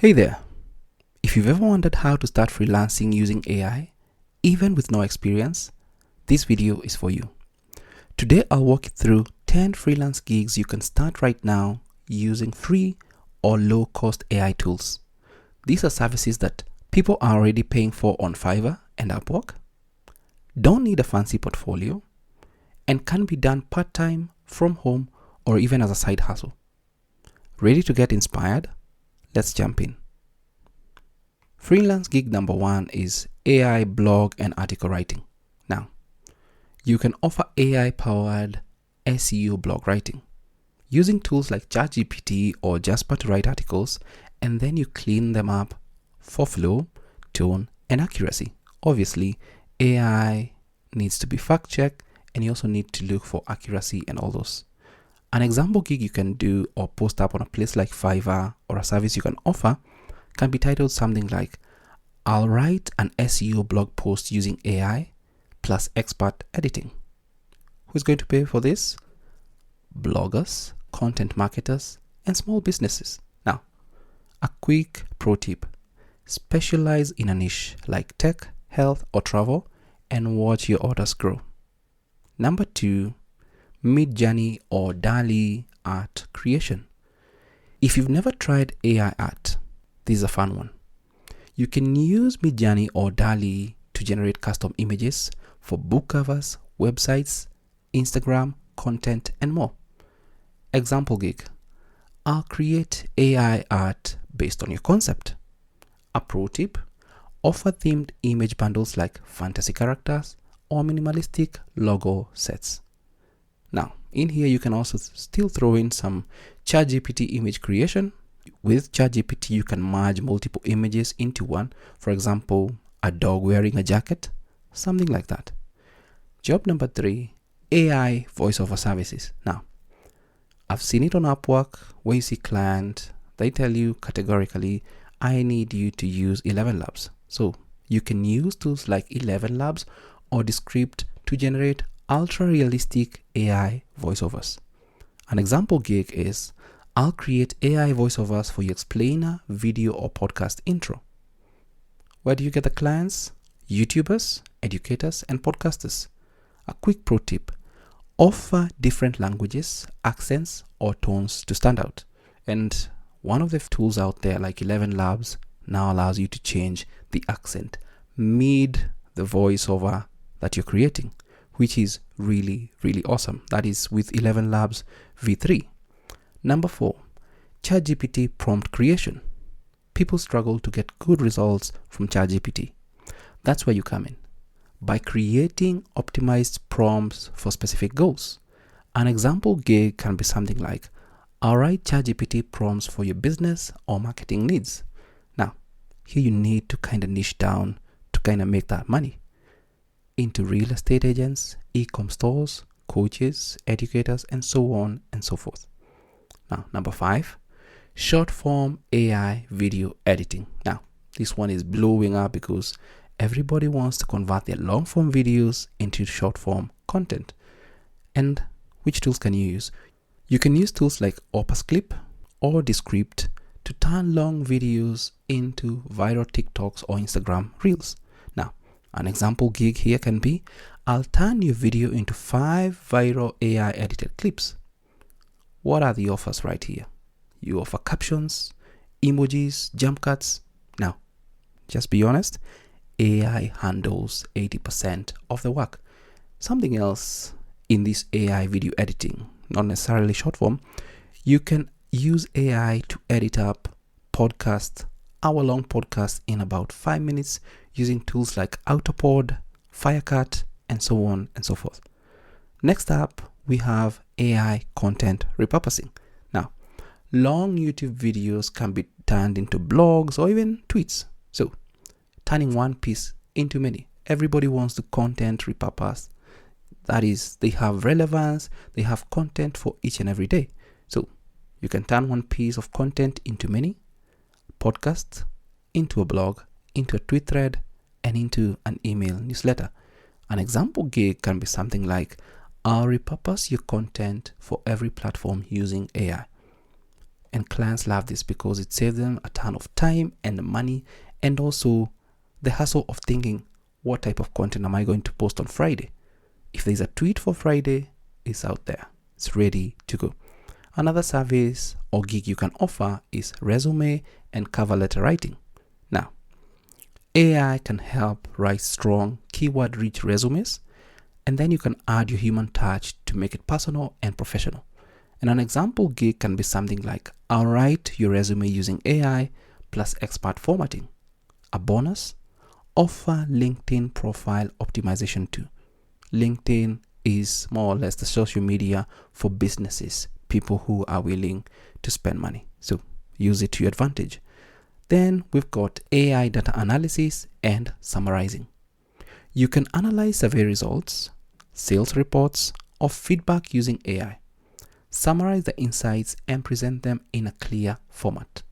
Hey there! If you've ever wondered how to start freelancing using AI, even with no experience, this video is for you. Today I'll walk you through 10 freelance gigs you can start right now using free or low-cost AI tools. These are services that people are already paying for on Fiverr and Upwork, don't need a fancy portfolio, and can be done part-time, from home, or even as a side hustle. Ready to get inspired? Let's jump in. Freelance gig number 1 is AI blog and article writing. Now, you can offer AI-powered SEO blog writing using tools like ChatGPT or Jasper to write articles, and then you clean them up for flow, tone, and accuracy. Obviously, AI needs to be fact-checked, and you also need to look for accuracy and all those. An example gig you can do or post up on a place like Fiverr, or a service you can offer, can be titled something like, I'll write an SEO blog post using AI plus expert editing. Who's going to pay for this? Bloggers, content marketers, and small businesses. Now, a quick pro tip. Specialize in a niche like tech, health, or travel, and watch your orders grow. Number 2, Midjourney or DALL-E art creation. If you've never tried AI art, this is a fun one. You can use Midjourney or DALL-E to generate custom images for book covers, websites, Instagram, content, and more. Example gig. I'll create AI art based on your concept. A pro tip. Offer themed image bundles like fantasy characters or minimalistic logo sets. Now, in here you can also still throw in some ChatGPT image creation. With ChatGPT, you can merge multiple images into one. For example, a dog wearing a jacket, something like that. Job number 3, AI voiceover services. Now, I've seen it on Upwork where you see client, they tell you categorically, I need you to use 11 Labs. So you can use tools like 11 Labs or Descript to generate ultra-realistic AI voiceovers. An example gig is, I'll create AI voiceovers for your explainer, video, or podcast intro. Where do you get the clients? YouTubers, educators, and podcasters. A quick pro tip. Offer different languages, accents, or tones to stand out. And one of the tools out there, like 11 Labs, now allows you to change the accent mid the voiceover that you're creating, which is really, really awesome. That is with 11 Labs V3. Number 4, ChatGPT prompt creation. People struggle to get good results from ChatGPT. That's where you come in. By creating optimized prompts for specific goals. An example gig can be something like, I'll write ChatGPT prompts for your business or marketing needs. Now, here you need to kind of niche down to kind of make that money. Into real estate agents, e-com stores, coaches, educators, and so on and so forth. Now, number 5, short form AI video editing. Now, this one is blowing up because everybody wants to convert their long form videos into short form content. And which tools can you use? You can use tools like Opus Clip or Descript to turn long videos into viral TikToks or Instagram Reels. Now, an example gig here can be, I'll turn your video into 5 viral AI edited clips. What are the offers right here? You offer captions, emojis, jump cuts. Now, just be honest, AI handles 80% of the work. Something else in this AI video editing, not necessarily short form, you can use AI to edit up podcasts, hour-long podcasts in about 5 minutes using tools like Autopod, Firecut, and so on and so forth. Next up, we have AI content repurposing. Now, long YouTube videos can be turned into blogs or even tweets. So, turning one piece into many. Everybody wants to content repurpose. That is, they have relevance, they have content for each and every day. So, you can turn one piece of content into many, podcast, into a blog, into a tweet thread, and into an email newsletter. An example gig can be something like, I'll repurpose your content for every platform using AI. And clients love this because it saves them a ton of time and money, and also the hassle of thinking, what type of content am I going to post on Friday? If there's a tweet for Friday, it's out there. It's ready to go. Another service or gig you can offer is resume and cover letter writing. Now, AI can help write strong, keyword-rich resumes, and then you can add your human touch to make it personal and professional. And an example gig can be something like, I'll write your resume using AI plus expert formatting. A bonus, offer LinkedIn profile optimization too. LinkedIn is more or less the social media for businesses, people who are willing to spend money. So use it to your advantage. Then we've got AI data analysis and summarizing. You can analyze survey results, sales reports, or feedback using AI. Summarize the insights and present them in a clear format.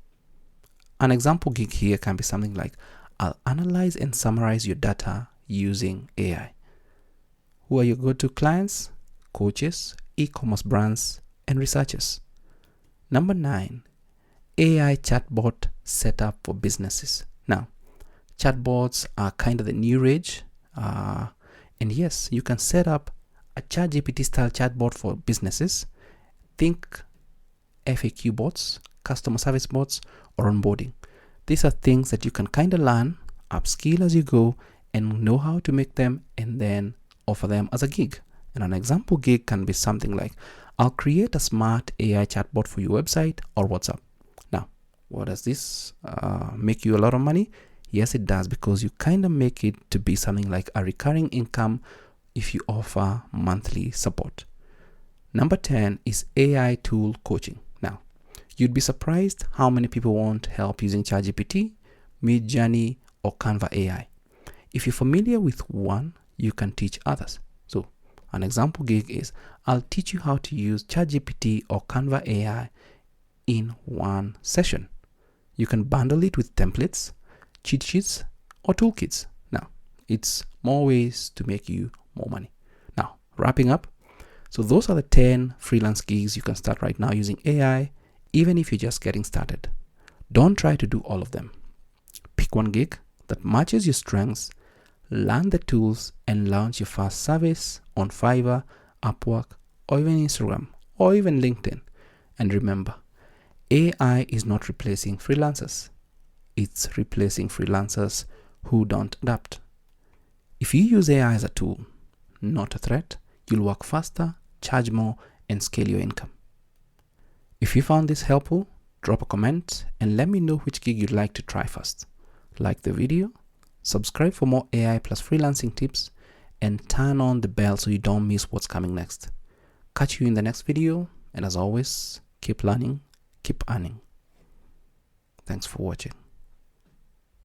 An example gig here can be something like, I'll analyze and summarize your data using AI. Who are your go-to clients? Coaches, e-commerce brands, and researchers. Number 9, AI chatbot setup for businesses. Now, chatbots are kind of the new rage. And yes, you can set up a ChatGPT style chatbot for businesses. Think FAQ bots, customer service bots, or onboarding. These are things that you can kind of learn, upskill as you go, and know how to make them, and then offer them as a gig. And an example gig can be something like, I'll create a smart AI chatbot for your website or WhatsApp. Now, what does this make you a lot of money? Yes, it does, because you kind of make it to be something like a recurring income if you offer monthly support. Number 10 is AI tool coaching. Now, you'd be surprised how many people want help using ChatGPT, Midjourney, or Canva AI. If you're familiar with one, you can teach others. So, an example gig is, I'll teach you how to use ChatGPT or Canva AI in one session. You can bundle it with templates, cheat sheets, or toolkits. Now, it's more ways to make you more money. Now, wrapping up. So those are the 10 freelance gigs you can start right now using AI, even if you're just getting started. Don't try to do all of them. Pick one gig that matches your strengths, learn the tools, and launch your first service on Fiverr, Upwork, or even Instagram, or even LinkedIn. And remember, AI is not replacing freelancers. It's replacing freelancers who don't adapt. If you use AI as a tool, not a threat, you'll work faster, charge more, and scale your income. If you found this helpful, drop a comment and let me know which gig you'd like to try first. Like the video, subscribe for more AI plus freelancing tips, and turn on the bell so you don't miss what's coming next. Catch you in the next video, and as always, keep learning, keep earning. Thanks for watching.